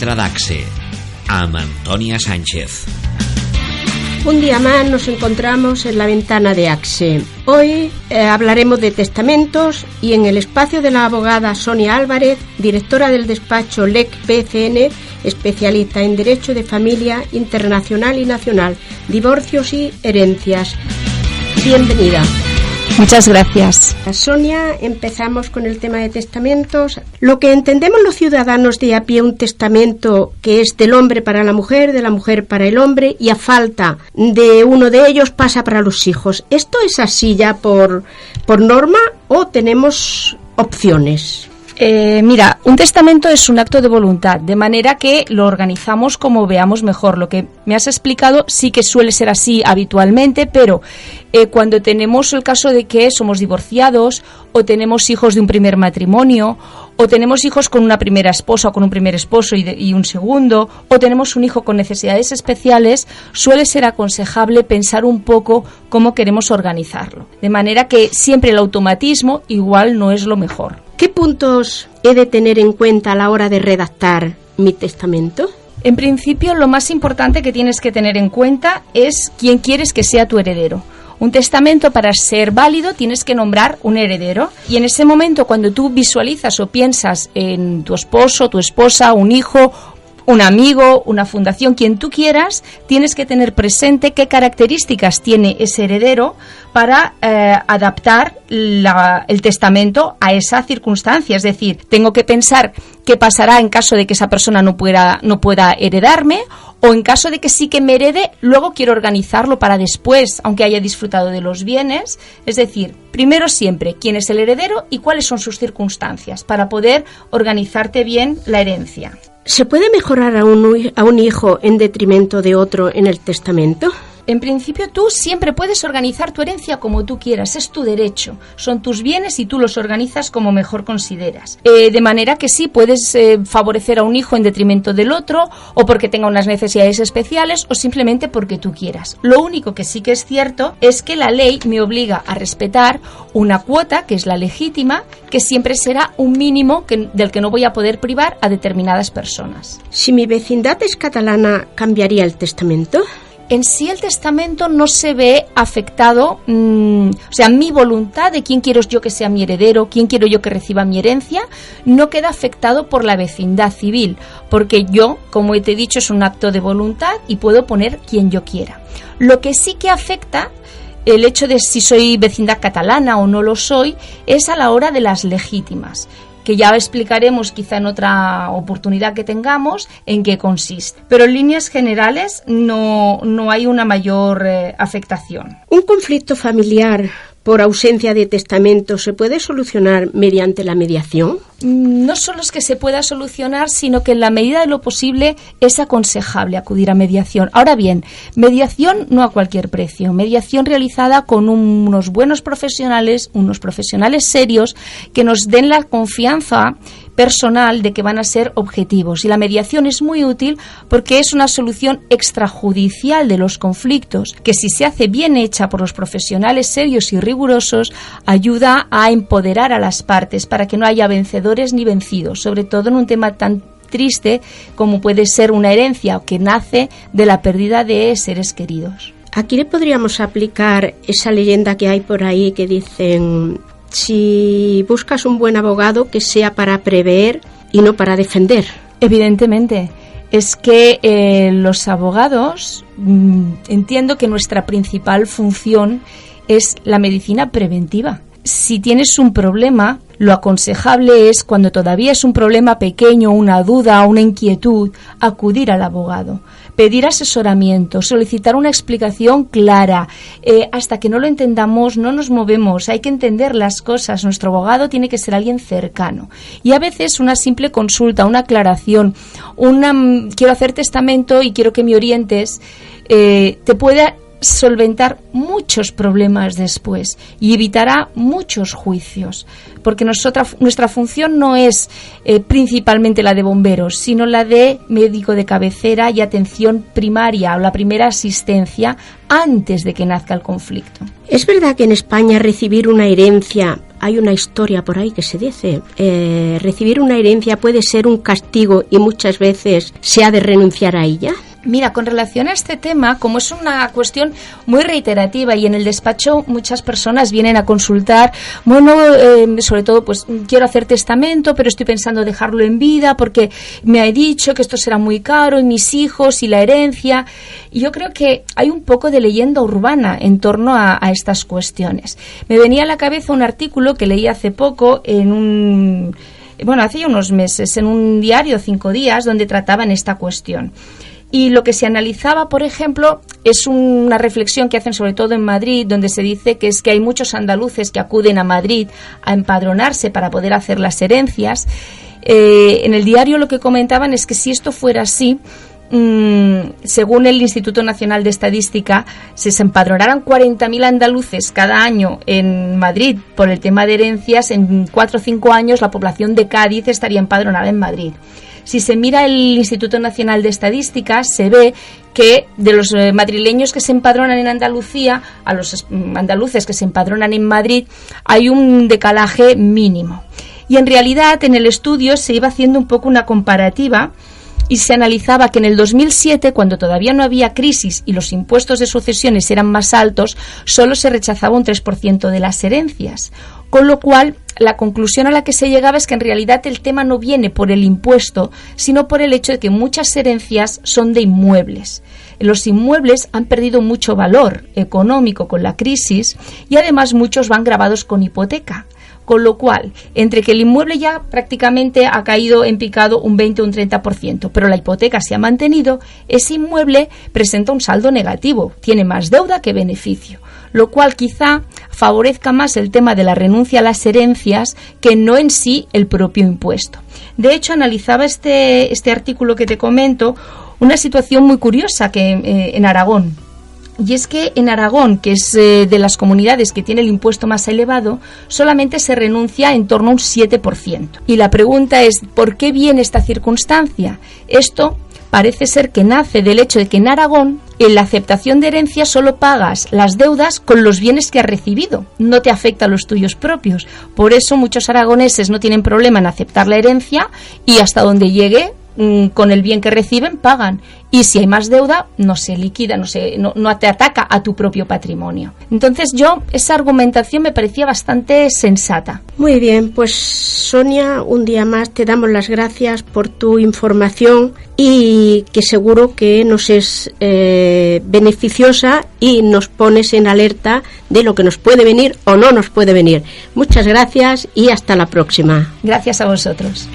Finestra d'Axe, amb Antònia Sánchez. Un día más nos encontramos en la ventana de AXE. Hoy hablaremos de testamentos y en el espacio de la abogada Sonia Álvarez, directora del despacho LEC PCN, especialista en Derecho de Familia Internacional y Nacional, Divorcios y Herencias. Bienvenida. Muchas gracias. Sonia, empezamos con el tema de testamentos. Lo que entendemos los ciudadanos de a pie, un testamento que es del hombre para la mujer, de la mujer para el hombre, y a falta de uno de ellos pasa para los hijos. ¿Esto es así ya por norma o tenemos opciones? Mira, un testamento es un acto de voluntad, de manera que lo organizamos como veamos mejor. Lo que me has explicado sí que suele ser así habitualmente, pero cuando tenemos el caso de que somos divorciados o tenemos hijos de un primer matrimonio o tenemos hijos con una primera esposa o con un primer esposo y un segundo, o tenemos un hijo con necesidades especiales, suele ser aconsejable pensar un poco cómo queremos organizarlo. De manera que siempre el automatismo igual no es lo mejor. ¿Qué puntos he de tener en cuenta a la hora de redactar mi testamento? En principio, lo más importante que tienes que tener en cuenta es quién quieres que sea tu heredero. Un testamento, para ser válido, tienes que nombrar un heredero, y en ese momento, cuando tú visualizas o piensas en tu esposo, tu esposa, un hijo, un amigo, una fundación, quien tú quieras, tienes que tener presente qué características tiene ese heredero para adaptar el testamento a esa circunstancia. Es decir, tengo que pensar qué pasará en caso de que esa persona no pueda heredarme, o en caso de que sí que me herede, luego quiero organizarlo para después, aunque haya disfrutado de los bienes. Es decir, primero siempre quién es el heredero y cuáles son sus circunstancias para poder organizarte bien la herencia. ¿Se puede mejorar a un hijo en detrimento de otro en el testamento? En principio, tú siempre puedes organizar tu herencia como tú quieras, es tu derecho, son tus bienes y tú los organizas como mejor consideras. De manera que sí, puedes favorecer a un hijo en detrimento del otro, o porque tenga unas necesidades especiales, o simplemente porque tú quieras. Lo único que sí que es cierto es que la ley me obliga a respetar una cuota, que es la legítima, que siempre será un mínimo del que no voy a poder privar a determinadas personas. Si mi vecindad es catalana, ¿cambiaría el testamento? En sí el testamento no se ve afectado, o sea, mi voluntad de quién quiero yo que sea mi heredero, quién quiero yo que reciba mi herencia, no queda afectado por la vecindad civil, porque yo, como te he dicho, es un acto de voluntad y puedo poner quien yo quiera. Lo que sí que afecta el hecho de si soy vecindad catalana o no lo soy es a la hora de las legítimas, que ya explicaremos quizá en otra oportunidad que tengamos en qué consiste. Pero en líneas generales no hay una mayor afectación. ¿Un conflicto familiar por ausencia de testamento se puede solucionar mediante la mediación? No solo es que se pueda solucionar, sino que en la medida de lo posible es aconsejable acudir a mediación. Ahora bien, mediación no a cualquier precio, mediación realizada con unos buenos profesionales, unos profesionales serios que nos den la confianza personal de que van a ser objetivos. Y la mediación es muy útil porque es una solución extrajudicial de los conflictos, que si se hace bien hecha por los profesionales serios y rigurosos, ayuda a empoderar a las partes para que no haya vencedores ni vencidos, sobre todo en un tema tan triste como puede ser una herencia que nace de la pérdida de seres queridos. Aquí le podríamos aplicar esa leyenda que hay por ahí que dicen: si buscas un buen abogado, que sea para prever y no para defender. Evidentemente, es que los abogados, entiendo que nuestra principal función es la medicina preventiva. Si tienes un problema, lo aconsejable es, cuando todavía es un problema pequeño, una duda, una inquietud, acudir al abogado, pedir asesoramiento, solicitar una explicación clara. Hasta que no lo entendamos, no nos movemos, hay que entender las cosas. Nuestro abogado tiene que ser alguien cercano. Y a veces una simple consulta, una aclaración, quiero hacer testamento y quiero que me orientes, te puede solventar muchos problemas después y evitará muchos juicios, porque nuestra función no es principalmente la de bomberos, sino la de médico de cabecera y atención primaria, o la primera asistencia antes de que nazca el conflicto. ¿Es verdad que en España recibir una herencia hay una historia por ahí que se dice, recibir una herencia puede ser un castigo y muchas veces se ha de renunciar a ella. Mira, con relación a este tema, como es una cuestión muy reiterativa y en el despacho muchas personas vienen a consultar, bueno, sobre todo pues quiero hacer testamento, pero estoy pensando dejarlo en vida porque me ha dicho que esto será muy caro y mis hijos y la herencia. Y yo creo que hay un poco de leyenda urbana en torno a estas cuestiones. Me venía a la cabeza un artículo que leí hace poco hace ya unos meses, en un diario 5 días, donde trataban esta cuestión. Y lo que se analizaba, por ejemplo, es una reflexión que hacen sobre todo en Madrid, donde se dice que es que hay muchos andaluces que acuden a Madrid a empadronarse para poder hacer las herencias. En el diario lo que comentaban es que si esto fuera así, según el Instituto Nacional de Estadística, si se empadronaran 40.000 andaluces cada año en Madrid por el tema de herencias, en 4 o 5 años la población de Cádiz estaría empadronada en Madrid. Si se mira el Instituto Nacional de Estadística, se ve que de los madrileños que se empadronan en Andalucía a los andaluces que se empadronan en Madrid hay un decalaje mínimo. Y en realidad en el estudio se iba haciendo un poco una comparativa y se analizaba que en el 2007, cuando todavía no había crisis y los impuestos de sucesiones eran más altos, solo se rechazaba un 3% de las herencias. Con lo cual, la conclusión a la que se llegaba es que en realidad el tema no viene por el impuesto, sino por el hecho de que muchas herencias son de inmuebles. Los inmuebles han perdido mucho valor económico con la crisis y además muchos van grabados con hipoteca. Con lo cual, entre que el inmueble ya prácticamente ha caído en picado un 20 o un 30%, pero la hipoteca se ha mantenido, ese inmueble presenta un saldo negativo, tiene más deuda que beneficio, lo cual quizá favorezca más el tema de la renuncia a las herencias que no en sí el propio impuesto. De hecho, analizaba este artículo que te comento una situación muy curiosa que en Aragón. Y es que en Aragón, que es de las comunidades que tiene el impuesto más elevado, solamente se renuncia en torno a un 7%. Y la pregunta es, ¿por qué viene esta circunstancia? Esto parece ser que nace del hecho de que en Aragón, en la aceptación de herencia solo pagas las deudas con los bienes que has recibido, no te afecta a los tuyos propios. Por eso muchos aragoneses no tienen problema en aceptar la herencia y hasta donde llegue, con el bien que reciben, pagan. Y si hay más deuda, no se liquida, no te ataca a tu propio patrimonio. Entonces esa argumentación me parecía bastante sensata. Muy bien, pues Sonia, un día más te damos las gracias por tu información y que seguro que nos es beneficiosa y nos pones en alerta de lo que nos puede venir o no nos puede venir. Muchas gracias y hasta la próxima. Gracias a vosotros.